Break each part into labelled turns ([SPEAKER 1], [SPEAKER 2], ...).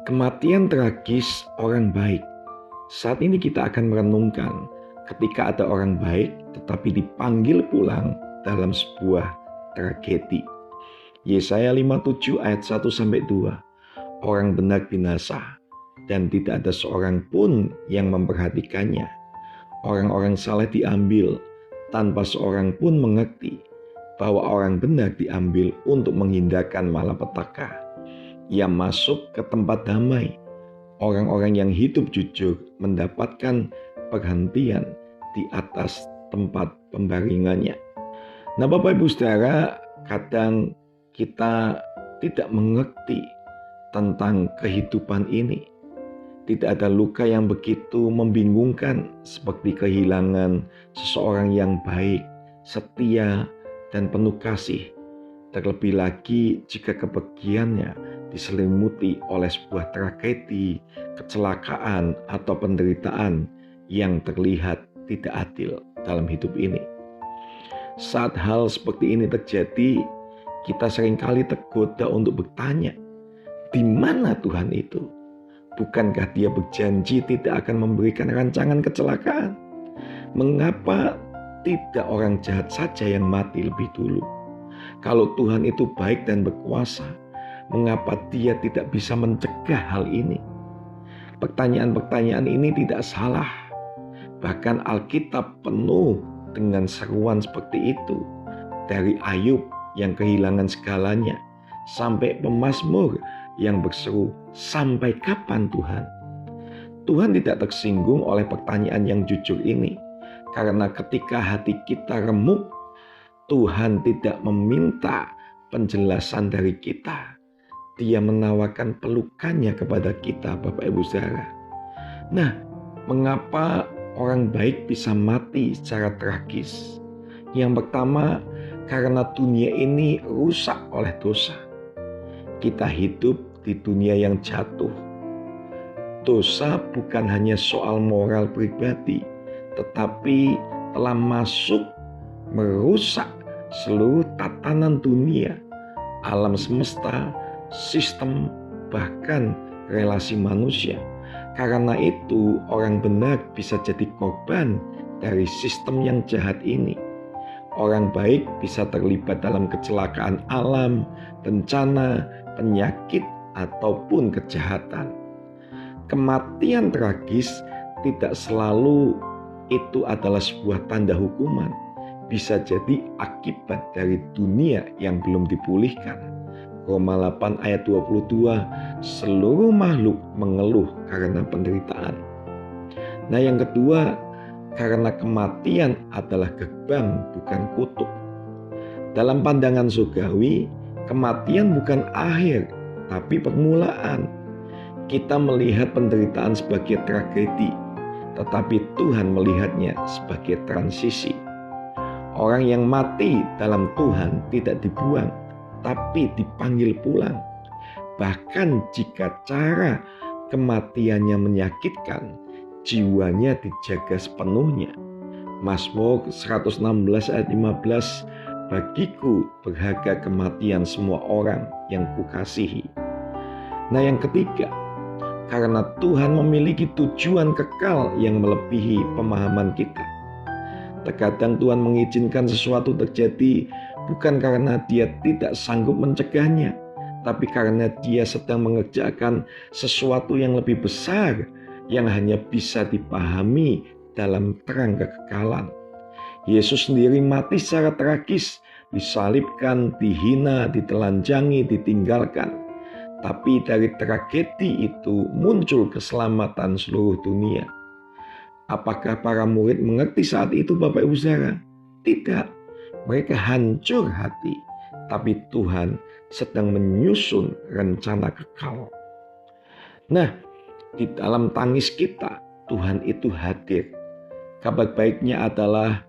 [SPEAKER 1] Kematian tragis orang baik. Saat ini kita akan merenungkan ketika ada orang baik tetapi dipanggil pulang dalam sebuah tragedi. Yesaya 57 ayat 1-2. Orang benar binasa dan tidak ada seorang pun yang memperhatikannya. Orang-orang saleh diambil tanpa seorang pun mengerti bahwa orang benar diambil untuk menghindarkan malapetaka. Ia masuk ke tempat damai. Orang-orang yang hidup jujur mendapatkan perhentian di atas tempat pembaringannya. Nah, Bapak Ibu Saudara, kadang kita tidak mengerti tentang kehidupan ini. Tidak ada luka yang begitu membingungkan seperti kehilangan seseorang yang baik, setia, dan penuh kasih. Terlebih lagi jika kepergiannya diselimuti oleh sebuah tragedi, kecelakaan, atau penderitaan yang terlihat tidak adil dalam hidup ini. Saat hal seperti ini terjadi, kita seringkali tergoda untuk bertanya, di mana Tuhan itu? Bukankah Dia berjanji tidak akan memberikan rancangan kecelakaan? Mengapa tidak orang jahat saja yang mati lebih dulu? Kalau Tuhan itu baik dan berkuasa, mengapa Dia tidak bisa mencegah hal ini? Pertanyaan-pertanyaan ini tidak salah. Bahkan Alkitab penuh dengan seruan seperti itu. Dari Ayub yang kehilangan segalanya, sampai pemazmur yang berseru, sampai kapan Tuhan? Tuhan tidak tersinggung oleh pertanyaan yang jujur ini. Karena ketika hati kita remuk, Tuhan tidak meminta penjelasan dari kita. Dia menawarkan pelukannya kepada kita, Bapak Ibu Saudara. Nah, mengapa orang baik bisa mati secara tragis? Yang pertama, karena dunia ini rusak oleh dosa. Kita hidup di dunia yang jatuh. Dosa bukan hanya soal moral pribadi, tetapi telah masuk merusak seluruh tatanan dunia, alam semesta, sistem, bahkan relasi manusia. Karena itu orang benar bisa jadi korban dari sistem yang jahat ini. Orang baik bisa terlibat dalam kecelakaan alam, bencana, penyakit, ataupun kejahatan. Kematian tragis tidak selalu itu adalah sebuah tanda hukuman. Bisa jadi akibat dari dunia yang belum dipulihkan. Roma 8 ayat 22, seluruh makhluk mengeluh karena penderitaan. Nah, yang kedua, karena kematian adalah gerbang bukan kutuk. Dalam pandangan surgawi, kematian bukan akhir, tapi permulaan. Kita melihat penderitaan sebagai tragedi, tetapi Tuhan melihatnya sebagai transisi. Orang yang mati dalam Tuhan tidak dibuang, tapi dipanggil pulang. Bahkan jika cara kematiannya menyakitkan, jiwanya dijaga sepenuhnya. Mazmur 116 ayat 15, bagiku berharga kematian semua orang yang kukasihi. Nah, yang ketiga, karena Tuhan memiliki tujuan kekal yang melebihi pemahaman kita. Terkadang Tuhan mengizinkan sesuatu terjadi bukan karena Dia tidak sanggup mencegahnya, tapi karena Dia sedang mengerjakan sesuatu yang lebih besar yang hanya bisa dipahami dalam terang kekekalan. Yesus sendiri mati secara tragis, disalibkan, dihina, ditelanjangi, ditinggalkan. Tapi dari tragedi itu muncul keselamatan seluruh dunia. Apakah para murid mengerti saat itu, Bapak Ibu Saudara? Tidak. Mereka hancur hati. Tapi Tuhan sedang menyusun rencana kekal. Nah, di dalam tangis kita, Tuhan itu hadir. Kabar baiknya adalah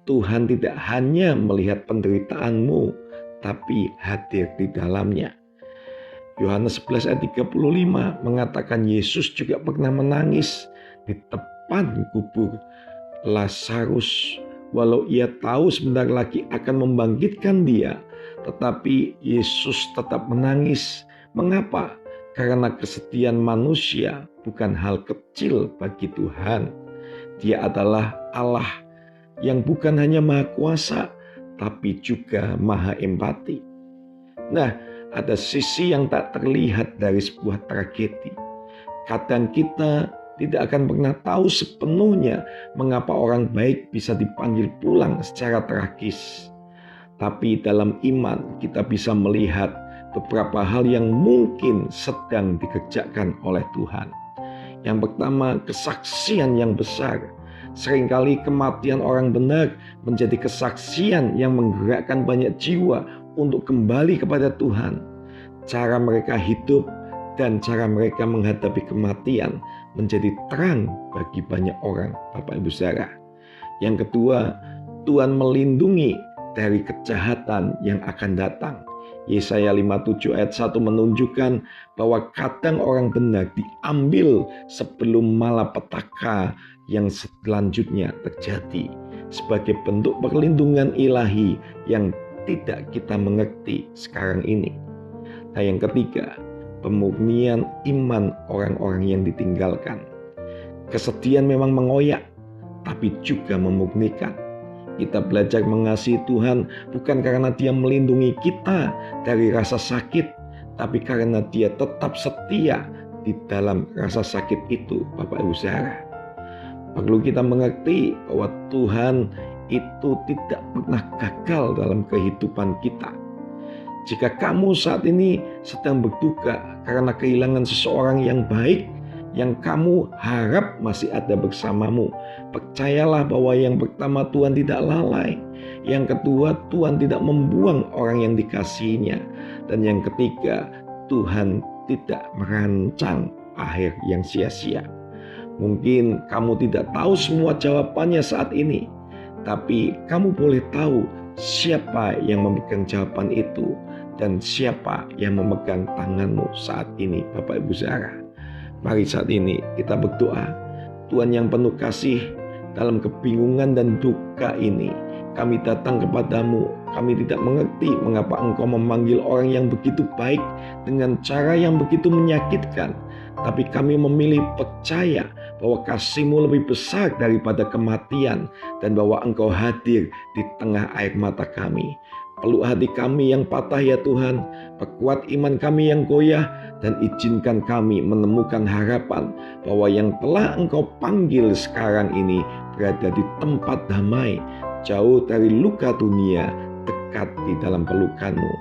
[SPEAKER 1] Tuhan tidak hanya melihat penderitaanmu, tapi hadir di dalamnya. Yohanes 11 ayat 35 mengatakan Yesus juga pernah menangis di depan kubur Lazarus. Walau ia tahu sebentar lagi akan membangkitkan dia, tetapi Yesus tetap menangis. Mengapa? karena kesetiaan manusia bukan hal kecil bagi Tuhan. Dia adalah Allah yang bukan hanya maha kuasa, tapi juga maha empati. Nah, ada sisi yang tak terlihat dari sebuah tragedi. Kadang kita tidak akan pernah tahu sepenuhnya mengapa orang baik bisa dipanggil pulang secara tragis. Tapi dalam iman kita bisa melihat beberapa hal yang mungkin sedang dikerjakan oleh Tuhan. Yang pertama, kesaksian yang besar. Seringkali kematian orang benar menjadi kesaksian yang menggerakkan banyak jiwa untuk kembali kepada Tuhan. Cara mereka hidup dan cara mereka menghadapi kematian menjadi terang bagi banyak orang, Bapak Ibu Saudara. Yang kedua, Tuhan melindungi dari kejahatan yang akan datang. Yesaya 57 ayat 1 menunjukkan bahwa kadang orang benar diambil sebelum malapetaka yang selanjutnya terjadi, sebagai bentuk perlindungan ilahi yang tidak kita mengerti sekarang ini. Nah, yang ketiga, pemurnian iman orang-orang yang ditinggalkan. Kesedihan memang mengoyak, tapi juga memurnikan. Kita belajar mengasihi Tuhan bukan karena Dia melindungi kita dari rasa sakit, tapi karena Dia tetap setia di dalam rasa sakit itu, Bapak Ibu Saudara. Perlu kita mengerti bahwa Tuhan itu tidak pernah gagal dalam kehidupan kita. Jika kamu saat ini sedang berduka karena kehilangan seseorang yang baik, yang kamu harap masih ada bersamamu, percayalah bahwa yang pertama, Tuhan tidak lalai. Yang kedua, Tuhan tidak membuang orang yang dikasihinya. Dan yang ketiga, Tuhan tidak merancang akhir yang sia-sia. Mungkin kamu tidak tahu semua jawabannya saat ini, tapi kamu boleh tahu siapa yang memegang jawaban itu dan siapa yang memegang tanganmu saat ini, Bapak Ibu Saudara. Mari saat ini kita berdoa. Tuhan yang penuh kasih, dalam kebingungan dan duka ini kami datang kepadamu. Kami tidak mengerti mengapa Engkau memanggil orang yang begitu baik dengan cara yang begitu menyakitkan. Tapi kami memilih percaya bahwa kasih-Mu lebih besar daripada kematian, dan bahwa Engkau hadir di tengah air mata kami. Peluk hati kami yang patah ya Tuhan, perkuat iman kami yang goyah, dan izinkan kami menemukan harapan bahwa yang telah Engkau panggil sekarang ini berada di tempat damai, jauh dari luka dunia, dekat di dalam pelukan-Mu.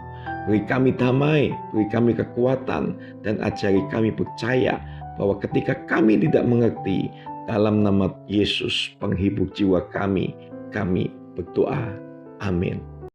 [SPEAKER 1] Beri kami damai, beri kami kekuatan, dan ajari kami percaya bahwa ketika kami tidak mengerti, dalam nama Yesus penghibur jiwa kami berdoa. Amin.